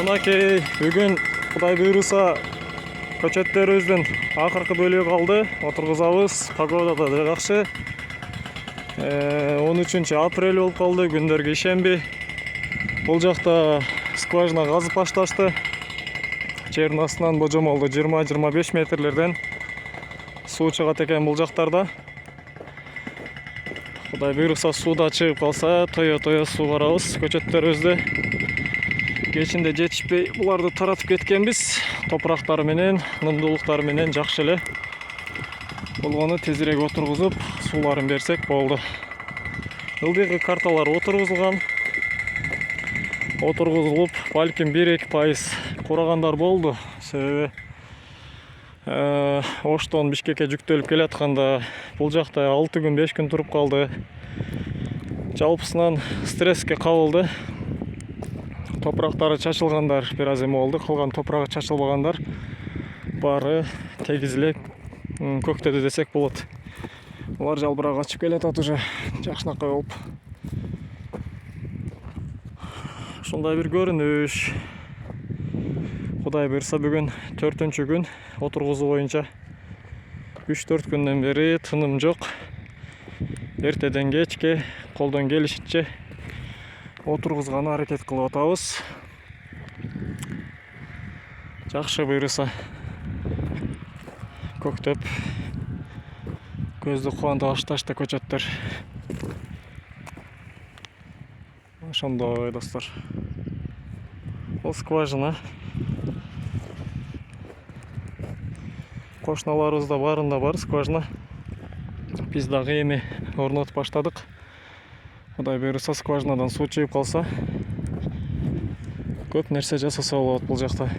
Мынакей бүгүн Кудай буйруса көчөттөрүбүздүн акыркы бөлүгү калды. Отургузабыз. Погода да жакшы. 13 апрель болуп калды. Күндөргө ишенби. Бул жакта скважина казып башташты. Жердин астынан божомолду 20-25 метрлерден суу чыгат экен бул жактарда. Кудай буйруса сууда чыгып калса, тое суугарабыз көчөттөрүбүздү. Кечинде жетишпей буларды таратып кеткенбиз. Топурактары менен, нымдуулуктары менен жакшы эле болгону тезирээк отургузуп, сууларын берсек болду. Ылдыйкы карталар отургузулуп, балким 1-2% курагандар болду. Себеби Оштон Бишкекке жүктөлүп келатканда бул жакта 6 күн, 5 күн туруп калды. Жалпысынан стресске кабылды. Топурактары чачылгандар бир аз эме болду. Калган топурагы чачылбагандар баары тегиз эле көктөдү десек болот. Булар жалбырак ачып келатат уже жакшынакай болуп. Ушундай бир көрүнүш. Кудай буйруса бүгүн 4-күн отургузуу боюнча 3-4 күндөн бери тыным жок. Эртеден кечке колдон келишинче отургузганы аракет кылып атабыз. Жакшы буйруса көктөп көздү кубандып башташты көчөттөр. Ошондой достор. Бул скважина кошуналарыбызда баарында бар скважина. Биз дагы эми орнотуп баштадык. Кудай буйруса скважинадан суу чыгып калса, көп нерсе жасаса болот бул жакта.